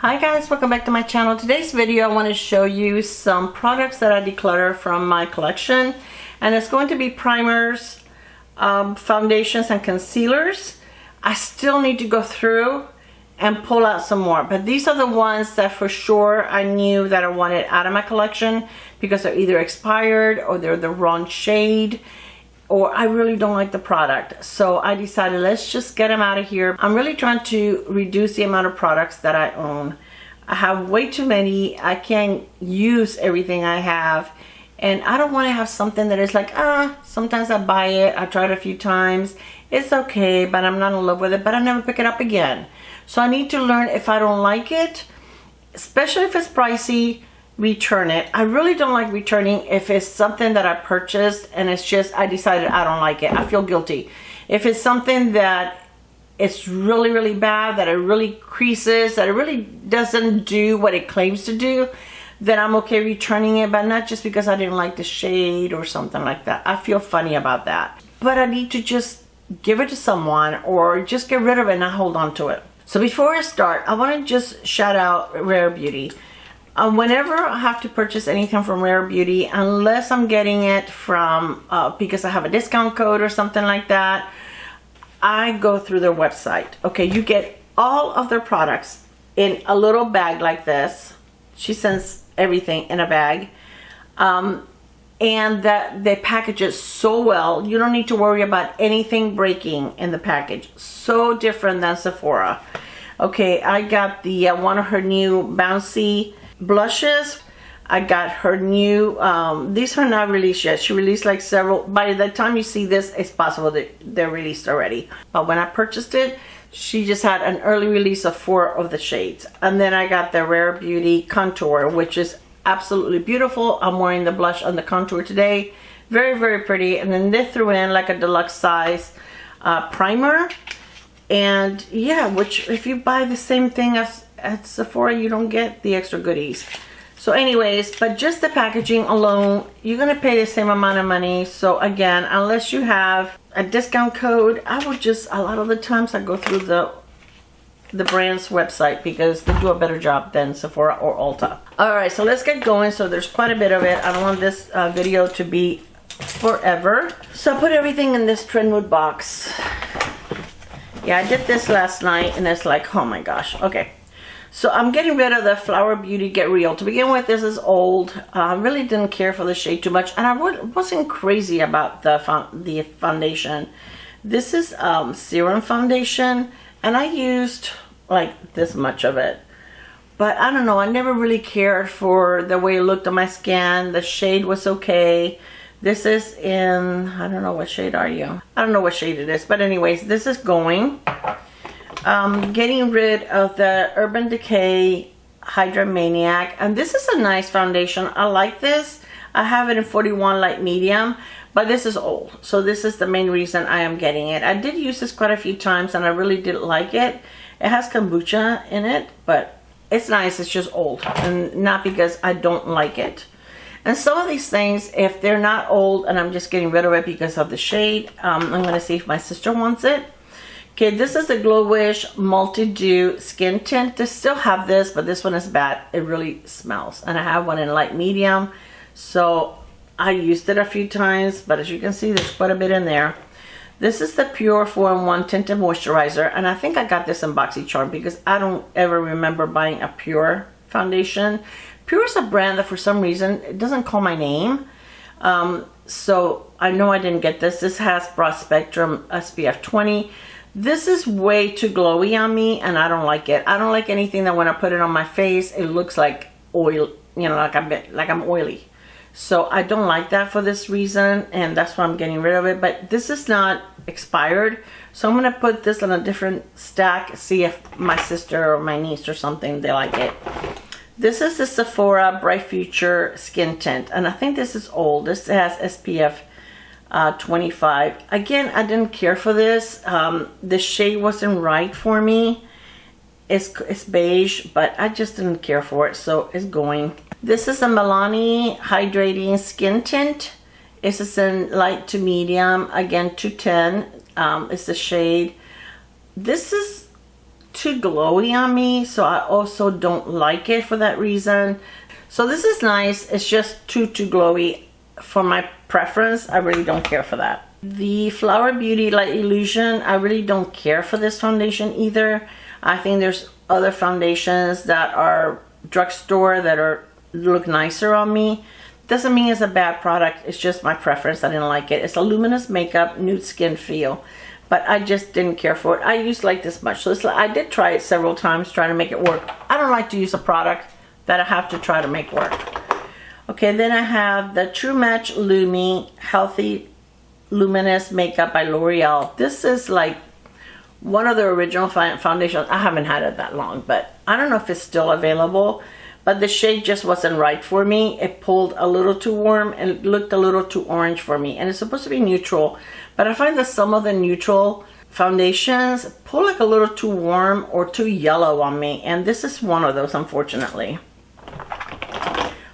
Hi guys, welcome back to my channel. Today's video I want to show you some products that I declutter from my collection, and it's going to be primers, foundations and concealers. I still need to go through and pull out some more, but these are the ones that for sure I knew that I wanted out of my collection because they're either expired or they're the wrong shade, or I really don't like the product. So I decided let's just get them out of here. I'm really trying to reduce the amount of products that I own. I have way too many. I can't use everything I have, and I don't want to have something that is like, sometimes I buy it, I tried it a few times, it's okay, but I'm not in love with it, but I never pick it up again. So I need to learn, if I don't like it, especially if it's pricey, return it. I really don't like returning if it's something that I purchased and it's just I decided I don't like it. I feel guilty. If it's something that it's really bad, that it really creases, that it really doesn't do what it claims to do, then I'm okay returning it, but not just because I didn't like the shade or something like that. I feel funny about that. But I need to just give it to someone or just get rid of it and not hold on to it. So before I start, I want to just shout out REPHR Beauty. Whenever I have to purchase anything from REPHR Beauty, unless I'm getting it from because I have a discount code or something like that, I go through their website. Okay, you get all of their products in a little bag like this. She sends everything in a bag, and that they package it so well. You don't need to worry about anything breaking in the package. So different than Sephora. Okay, I got the one of her new bouncy blushes. I got her new these are not released yet. She released like several. By the time you see this, it's possible that they're released already, but when I purchased it, she just had an early release of 4 of the shades. And then I got the REPHR Beauty contour, which is absolutely beautiful. I'm wearing the blush on the contour today. Very pretty. And then they threw in like a deluxe size primer, and yeah, which if you buy the same thing as at Sephora, you don't get the extra goodies. So anyways, but just the packaging alone, you're gonna pay the same amount of money. So again, unless you have a discount code, I would just, a lot of the times I go through the brand's website because they do a better job than Sephora or Ulta. All right, so let's get going. So there's quite a bit of it. I don't want this video to be forever. So I put everything in this Trendwood box. Yeah, I did this last night and it's like, oh my gosh. Okay. So I'm getting rid of the Flower Beauty Get Real. To begin with, this is old. I really didn't care for the shade too much, and I wasn't crazy about the foundation. This is serum foundation, and I used like this much of it. But I don't know, I never really cared for the way it looked on my skin. The shade was okay. This is in, I don't know, what shade are you? I don't know what shade it is, but anyways, this is going. Getting rid of the Urban Decay Hydra Maniac, and this is a nice foundation. I like this. I have it in 41 light medium, but this is old, so this is the main reason I am getting it. I did use this quite a few times and I really did like it. It has kombucha in it, but it's nice. It's just old, and not because I don't like it. And some of these things, if they're not old and I'm just getting rid of it because of the shade, I'm gonna see if my sister wants it. Okay, this is the Glow Wish Multi-Dew Skin Tint. They still have this, but this one is bad. It really smells. And I have one in light medium. So I used it a few times, but as you can see, there's quite a bit in there. This is the Pure 4-in-1 Tinted Moisturizer. And I think I got this in Boxycharm because I don't ever remember buying a Pure foundation. Pure is a brand that for some reason, it doesn't call my name. So I know I didn't get this. This has Broad Spectrum SPF 20. This is way too glowy on me, and I don't like it. I don't like anything that when I put it on my face, it looks like oil, you know, like I'm oily. So I don't like that for this reason, and that's why I'm getting rid of it. But this is not expired, so I'm gonna put this on a different stack, see if my sister or my niece or something, they like it. This is the Sephora Bright Future Skin Tint, and I think this is old. This has SPF 25. Again, I didn't care for this. The shade wasn't right for me. It's beige, but I just didn't care for it, so it's going. This is a Milani Hydrating Skin Tint. This is in light to medium, again 210. It's the shade. This is too glowy on me, so I also don't like it for that reason. So this is nice. It's just too glowy for my preference. I really don't care for that. The Flower Beauty Light Illusion, I really don't care for this foundation either. I think there's other foundations that are drugstore that look nicer on me. Doesn't mean it's a bad product. It's just my preference. I didn't like it. It's a luminous makeup, nude skin feel, but I just didn't care for it. I used like this much, so I did try it several times trying to make it work. I don't like to use a product that I have to try to make work. Okay, then I have the True Match Lumi Healthy Luminous Makeup by L'Oreal. This is like one of the original foundations. I haven't had it that long, but I don't know if it's still available, but the shade just wasn't right for me. It pulled a little too warm and it looked a little too orange for me, and it's supposed to be neutral, but I find that some of the neutral foundations pull like a little too warm or too yellow on me, and this is one of those, unfortunately.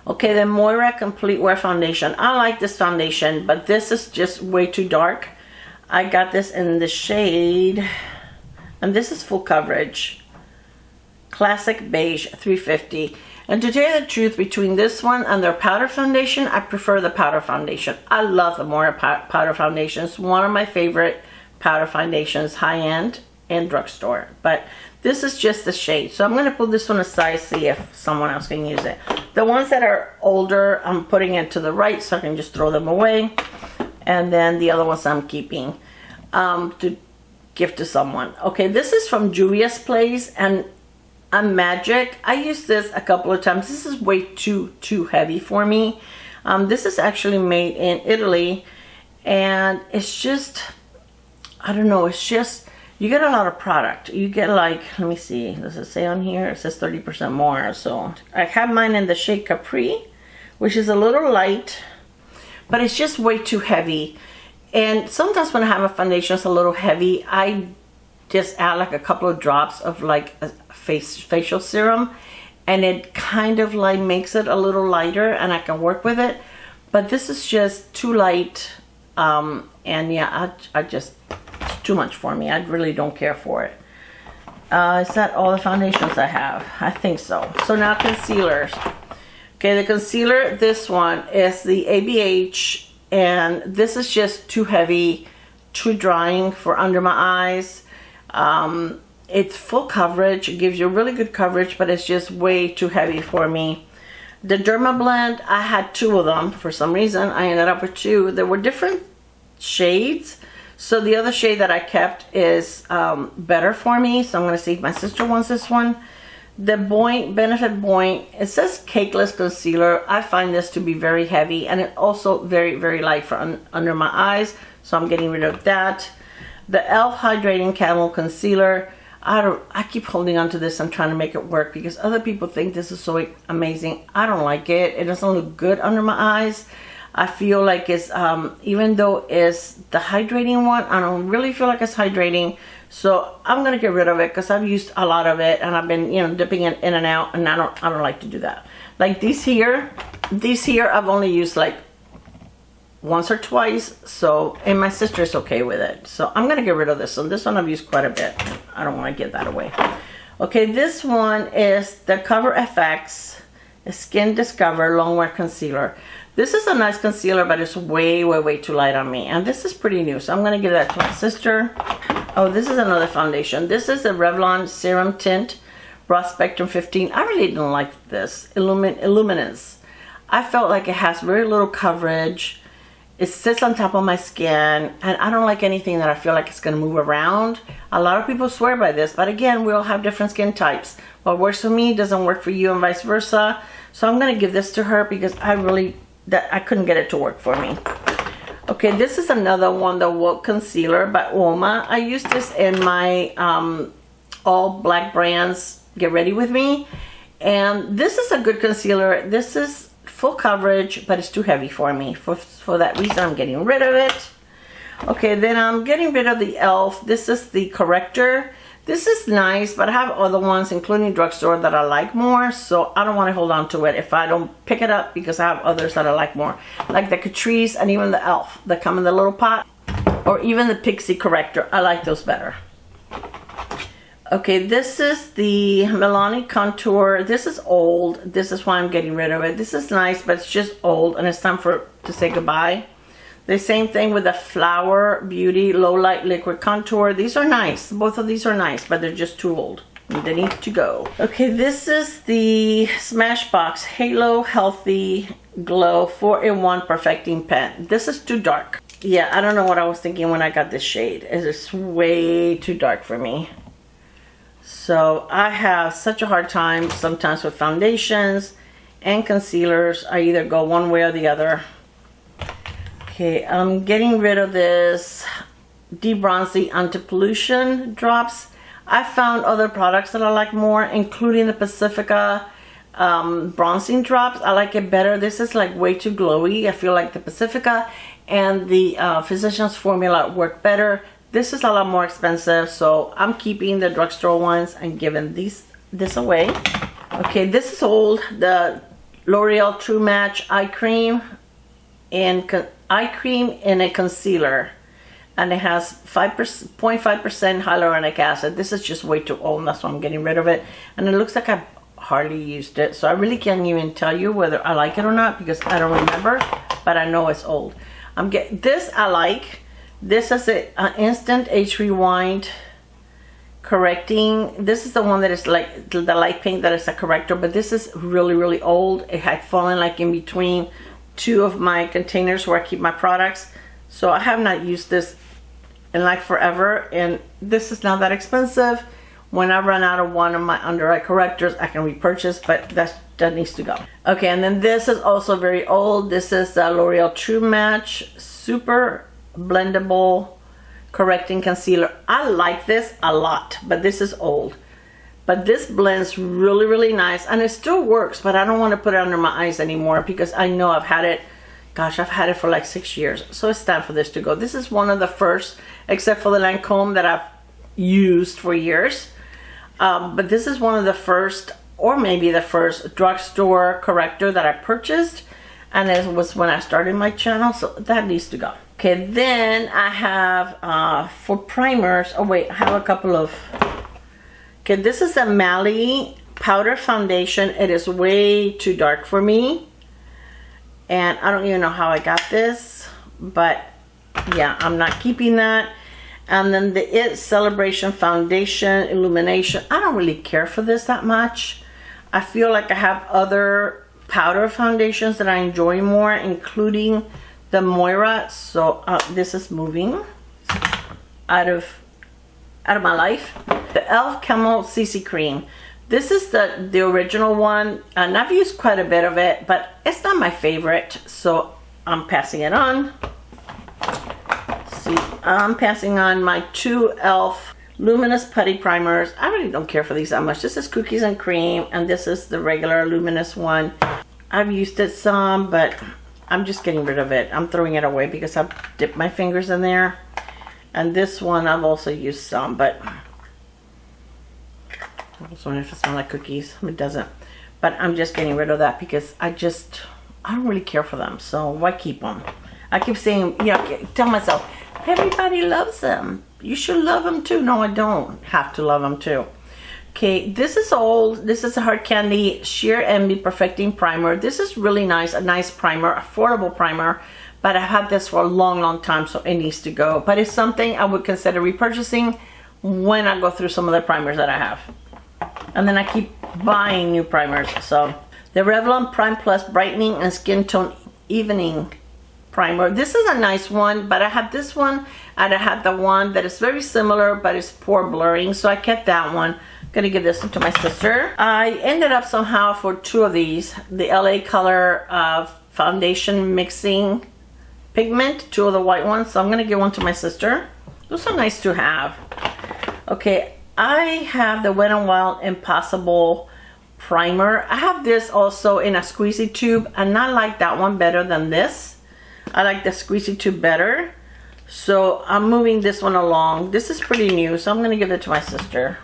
Okay, the Moira Complete Wear Foundation. I like this foundation, but this is just way too dark. I got this in the shade, and this is full coverage. Classic Beige 350. And to tell you the truth, between this one and their powder foundation, I prefer the powder foundation. I love the Moira powder foundation. It's one of my favorite powder foundations, high-end and drugstore. But this is just the shade. So I'm going to put this one aside, see if someone else can use it. The ones that are older, I'm putting it to the right so I can just throw them away. And then the other ones I'm keeping to give to someone. Okay, this is from Juvia's Place, and Magic. I used this a couple of times. This is way too heavy for me. This is actually made in Italy, and it's just, I don't know, it's just, you get a lot of product. You get like, let me see, does it say on here? It says 30% more. So I have mine in the shade Capri, which is a little light, but it's just way too heavy. And sometimes when I have a foundation that's a little heavy, I just add like a couple of drops of like a facial serum, and it kind of like makes it a little lighter, and I can work with it. But this is just too light, and yeah, I just, it's too much for me. I really don't care for it. Is that all the foundations I have? I think so. So now concealers. Okay, the concealer, this one is the ABH, and this is just too heavy, too drying for under my eyes. It's full coverage. It gives you really good coverage, but it's just way too heavy for me. The Derma Blend, I had two of them. For some reason, I ended up with two. There were different shades, so the other shade that I kept is better for me. So I'm going to see if my sister wants this one. The Benefit Point, it says Cakeless Concealer. I find this to be very heavy, and it also very light for under my eyes, so I'm getting rid of that. The e.l.f. Hydrating Camel Concealer, I keep holding on to this and trying to make it work because other people think this is so amazing. I don't like it. It doesn't look good under my eyes. I feel like it's, even though it's the hydrating one, I don't really feel like it's hydrating. So I'm going to get rid of it because I've used a lot of it and I've been, you know, dipping it in and out, and I don't like to do that. Like these here I've only used like once or twice, so, and my sister's okay with it, so I'm gonna get rid of this one. This one I've used quite a bit. I don't want to give that away. Okay, this one is the Cover FX Skin Discover Longwear Concealer. This is a nice concealer, but it's way too light on me, and this is pretty new, so I'm gonna give that to my sister. Oh, this is another foundation. This is the Revlon Serum Tint Broad Spectrum 15. I really didn't like this Illuminance. I felt like it has very little coverage. It sits on top of my skin, and I don't like anything that I feel like it's going to move around. A lot of people swear by this, but again, we all have different skin types. What works for me doesn't work for you, and vice versa. So I'm going to give this to her because I couldn't get it to work for me. Okay, this is another one, the Woke Concealer by Uoma. I used this in my All Black Brands Get Ready With Me, and this is a good concealer. This is full coverage, but it's too heavy for me. For that reason, I'm getting rid of it. Okay, then I'm getting rid of the e.l.f. This is the corrector. This is nice, but I have other ones, including drugstore, that I like more, so I don't want to hold on to it if I don't pick it up because I have others that I like more, like the Catrice and even the e.l.f. that come in the little pot, or even the Pixie corrector. I like those better. Okay, this is the Milani Contour. This is old. This is why I'm getting rid of it. This is nice, but it's just old and it's time to say goodbye. The same thing with the FOREVER Beauty Low Light Liquid Contour. These are nice. Both of these are nice, but they're just too old. They need to go. Okay, this is the Smashbox Halo Healthy Glow 4-in-1 Perfecting Pen. This is too dark. Yeah, I don't know what I was thinking when I got this shade. It's way too dark for me. So I have such a hard time sometimes with foundations and concealers. I either go one way or the other. Okay, I'm getting rid of this Debronzy Anti-Pollution drops. I found other products that I like more, including the Pacifica bronzing drops. I like it better. This is like way too glowy. I feel like the Pacifica and the Physicians Formula work better. This is a lot more expensive, so I'm keeping the drugstore ones and giving this away. Okay, this is old. The L'Oreal True Match Eye Cream in a concealer, and it has 0.5% hyaluronic acid. This is just way too old, and that's why I'm getting rid of it. And it looks like I've hardly used it, so I really can't even tell you whether I like it or not because I don't remember, but I know it's old. This I like. This is an instant age rewind correcting. This is the one that is like the light pink that is a corrector, but this is really, really old. It had fallen like in between two of my containers where I keep my products. So I have not used this in like forever, and this is not that expensive. When I run out of one of my under eye correctors, I can repurchase, but that needs to go. Okay, and then this is also very old. This is L'Oreal True Match Super Blendable Correcting Concealer. I like this a lot, but this is old. But this blends really, really nice, and it still works, but I don't want to put it under my eyes anymore because I know I've had it, gosh, I've had it for like 6 years. So it's time for this to go. This is one of the first, except for the Lancome that I've used for years. But this is one of the first, or maybe the first, drugstore corrector that I purchased, and it was when I started my channel, so that needs to go. Okay, then I have for primers, oh wait, I have a couple of, okay, this is a Mally powder foundation. It is way too dark for me, and I don't even know how I got this, but yeah, I'm not keeping that. And then the It Celebration Foundation Illumination. I don't really care for this that much. I feel like I have other powder foundations that I enjoy more, including the Moira. So this is moving out of my life. The e.l.f. Camel CC Cream. This is the original one, and I've used quite a bit of it, but it's not my favorite, so I'm passing it on. See, I'm passing on my two e.l.f. Luminous Putty Primers. I really don't care for these that much. This is Cookies and Cream, and this is the regular luminous one. I've used it some, but I'm just getting rid of it. I'm throwing it away because I've dipped my fingers in there. And this one I've also used some, but I was wondering if it smells like cookies. It doesn't. But I'm just getting rid of that because I don't really care for them. So why keep them? I keep saying, you know, tell myself, everybody loves them. You should love them too. No, I don't have to love them too. Okay, this is old. This is a Hard Candy Sheer Envy Perfecting Primer. This is really nice, a nice primer, affordable primer. But I've had this for a long, long time, so it needs to go. But it's something I would consider repurchasing when I go through some of the primers that I have. And then I keep buying new primers. So the Revlon Prime Plus Brightening and Skin Tone Evening Primer. This is a nice one, but I have this one and I had the one that is very similar, but it's pore blurring, so I kept that one. I'm gonna give this one to my sister. I ended up somehow for two of these, the LA Color Foundation Mixing Pigment, two of the white ones, so I'm gonna give one to my sister. Those are nice to have. Okay, I have the Wet n Wild Impossible Primer. I have this also in a squeezy tube, and I like that one better than this. I like the squeezy tube better. So I'm moving this one along. This is pretty new, so I'm gonna give it to my sister.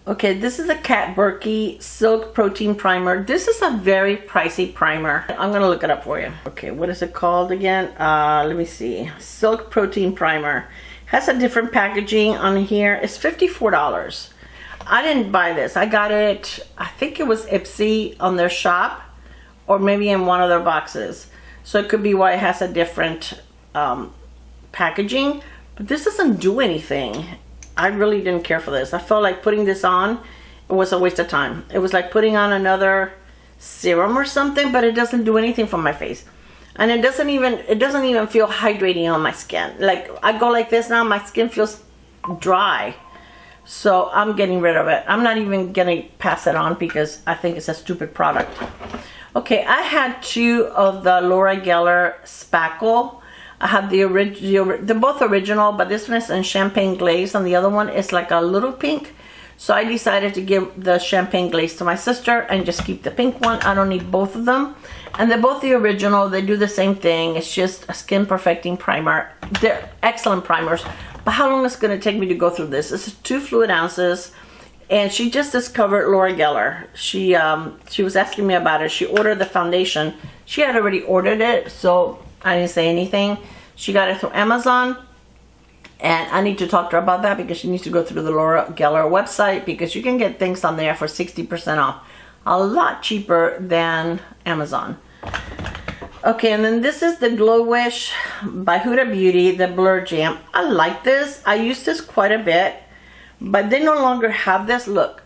Okay, this is a Kat Berkey Silk Protein Primer. This is a very pricey primer. I'm gonna look it up for you. Okay, what is it called again? Let me see. Silk Protein Primer. Has a different packaging on here. It's $54. I didn't buy this. I got it, I think it was Ipsy on their shop, or maybe in one of their boxes. So it could be why it has a different packaging. But this doesn't do anything. I really didn't care for this. I felt like putting this on, it was a waste of time. It was like putting on another serum or something, but it doesn't do anything for my face. And it doesn't even feel hydrating on my skin. Like, I go like this now, my skin feels dry. So I'm getting rid of it. I'm not even gonna pass it on because I think it's a stupid product. Okay, I had 2 of the Laura Geller Spackle. I have the original, they're both original, but this one is in champagne glaze and the other one is like a little pink. So I decided to give the champagne glaze to my sister and just keep the pink one. I don't need both of them. And they're both the original. They do the same thing. It's just a skin perfecting primer. They're excellent primers. But how long is it going to take me to go through this? This is 2 fluid ounces. And she just discovered Laura Geller. She was asking me about it. She ordered the foundation. She had already ordered it, so I didn't say anything. She got it through Amazon. And I need to talk to her about that because she needs to go through the Laura Geller website because you can get things on there for 60% off. A lot cheaper than Amazon. Okay, and then this is the Glow Wish by Huda Beauty, the Blur Jam. I like this. I use this quite a bit, but they no longer have this. Look,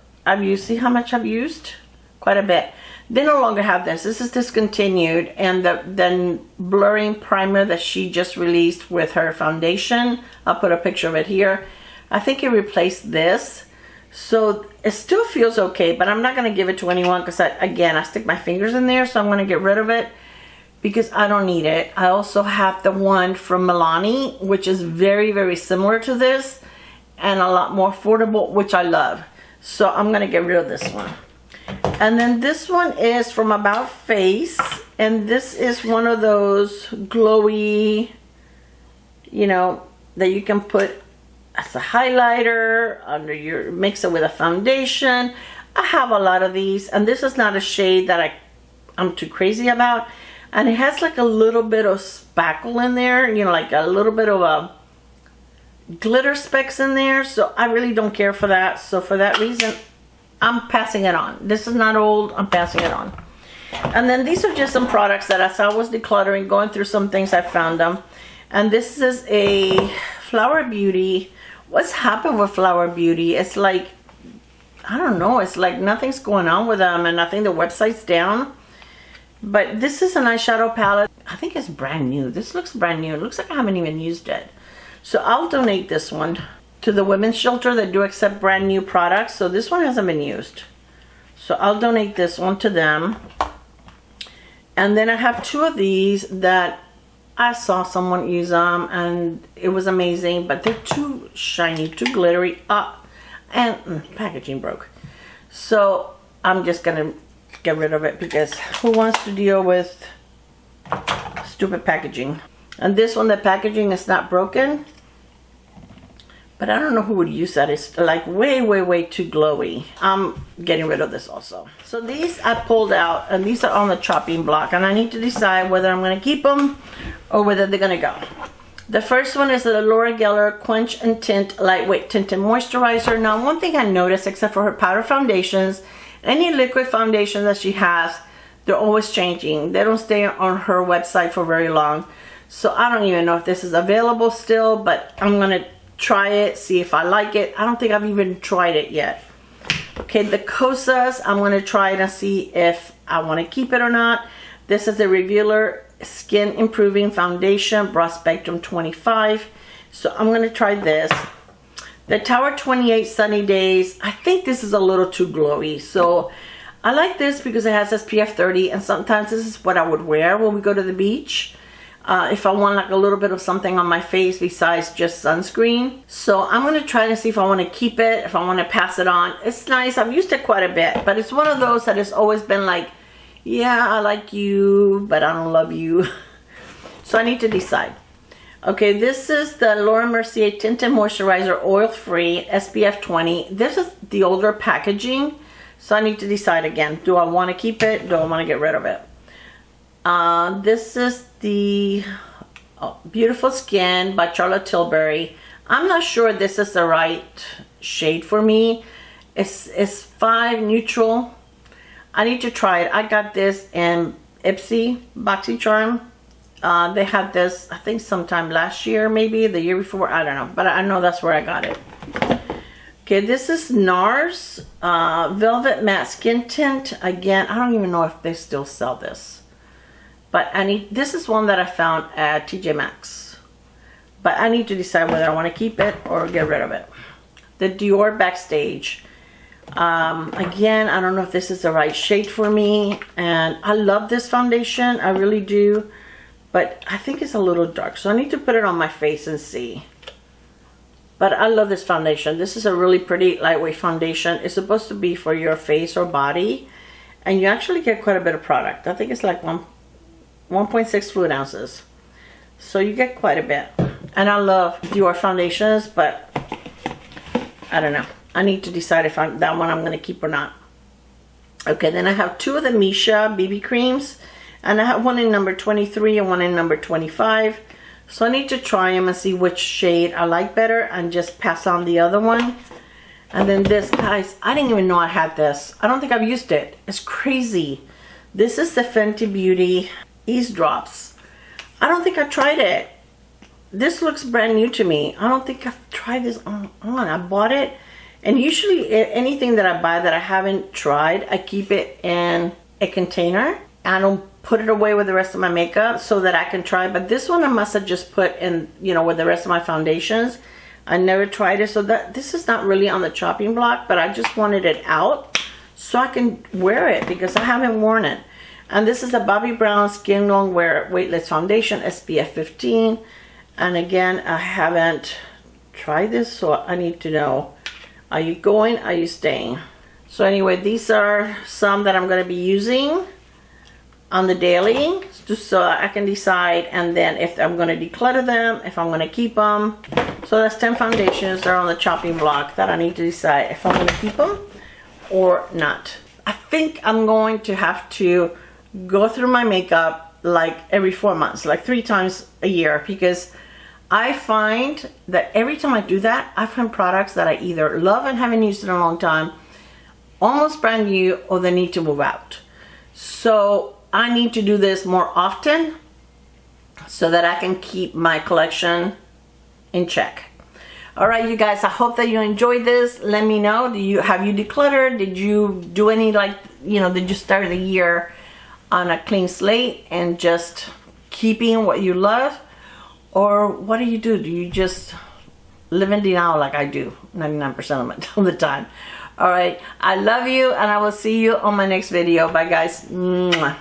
see how much I've used? Quite a bit. They no longer have this. This is discontinued, and the blurring primer that she just released with her foundation, I'll put a picture of it here. I think it replaced this. So it still feels okay, but I'm not going to give it to anyone because, again, I stick my fingers in there, so I'm going to get rid of it because I don't need it. I also have the one from Milani, which is very, very similar to this and a lot more affordable, which I love. So I'm going to get rid of this one. And then this one is from About Face, and this is one of those glowy, you know, that you can put as a highlighter under your, mix it with a foundation. I have a lot of these, and this is not a shade that I'm too crazy about. And it has like a little bit of spackle in there, you know, like a little bit of a glitter specks in there. So I really don't care for that. So for that reason, I'm passing it on. This is not old, I'm passing it on. And then these are just some products that as I was decluttering, going through some things, I found them. And this is a Flower Beauty. What's happened with Flower Beauty? It's like, I don't know, it's like nothing's going on with them, and I think the website's down. But this is an eyeshadow palette. I think it's brand new. This looks brand new. It looks like I haven't even used it. So I'll donate this one to the women's shelter that do accept brand new products. So this one hasn't been used. So I'll donate this one to them. And then I have 2 of these that I saw someone use them and it was amazing, but they're too shiny, too glittery. And packaging broke. So I'm just gonna get rid of it because who wants to deal with stupid packaging? And this one, the packaging is not broken, but I don't know who would use that. It's like way, way, way too glowy. I'm getting rid of this also. So these I pulled out, and these are on the chopping block, and I need to decide whether I'm going to keep them or whether they're going to go. The first one is the Laura Geller Quench and Tint Lightweight Tinted Moisturizer. Now, one thing I noticed, except for her powder foundations, any liquid foundation that she has, they're always changing. They don't stay on her website for very long. So I don't even know if this is available still, but I'm going to try it, see if I like it. I don't think I've even tried it yet. Okay, the Kosas, I'm going to try it and see if I want to keep it or not. This is the Revealer Skin Improving Foundation, Broad Spectrum 25. So I'm going to try this. The Tower 28 Sunny Days, I think this is a little too glowy. So I like this because it has SPF 30, and sometimes this is what I would wear when we go to the beach. If I want like a little bit of something on my face besides just sunscreen. So I'm going to try to see if I want to keep it, if I want to pass it on. It's nice. I've used it quite a bit, but it's one of those that has always been like, yeah, I like you, but I don't love you. So I need to decide. Okay, this is the Laura Mercier Tinted Moisturizer Oil-Free SPF 20. This is the older packaging, so I need to decide again. Do I want to keep it? Do I want to get rid of it? This is the Beautiful Skin by Charlotte Tilbury. I'm not sure this is the right shade for me. It's 5 neutral. I need to try it. I got this in Ipsy, Boxycharm. They had this, I think sometime last year, maybe the year before, I don't know, but I know that's where I got it. Okay, this is NARS Velvet Matte Skin Tint. Again, I don't even know if they still sell this, but this is one that I found at TJ Maxx, but I need to decide whether I want to keep it or get rid of it. The Dior Backstage. Again, I don't know if this is the right shade for me, and I love this foundation, I really do, but I think it's a little dark, so I need to put it on my face and see. But I love this foundation. This is a really pretty lightweight foundation. It's supposed to be for your face or body, and you actually get quite a bit of product. I think it's like 1.6 fluid ounces, so you get quite a bit. And I love Dior foundations, but I don't know. I need to decide if that one I'm going to keep or not. Okay, then I have 2 of the Misha BB creams, and I have one in number 23 and one in number 25. So I need to try them and see which shade I like better and just pass on the other one. And then this, guys, I didn't even know I had this. I don't think I've used it. It's crazy. This is the Fenty Beauty Ease Drops. I don't think I tried it. This looks brand new to me. I don't think I've tried this on. I bought it. And usually anything that I buy that I haven't tried, I keep it in a container. I don't put it away with the rest of my makeup so that I can try. But this one I must have just put in, you know, with the rest of my foundations. I never tried it, so that this is not really on the chopping block, but I just wanted it out so I can wear it because I haven't worn it. And this is a Bobbi Brown Skin Long Wear Weightless Foundation, SPF 15. And again, I haven't tried this, so I need to know, are you going, are you staying? So anyway, these are some that I'm going to be using on the daily, just so I can decide, and then if I'm going to declutter them, if I'm going to keep them. So that's 10 foundations that are on the chopping block that I need to decide if I'm going to keep them or not. I think I'm going to have to go through my makeup like every 4 months, like 3 times a year, because I find that every time I do that, I find products that I either love and haven't used in a long time, almost brand new, or they need to move out. So I need to do this more often so that I can keep my collection in check. All right, you guys, I hope that you enjoyed this. Let me know, have you decluttered? Did you do any, like, you know, did you start the year on a clean slate and just keeping what you love? Or what do? Do you just live in denial like I do 99% of the time? All right, I love you, and I will see you on my next video. Bye, guys. Mwah.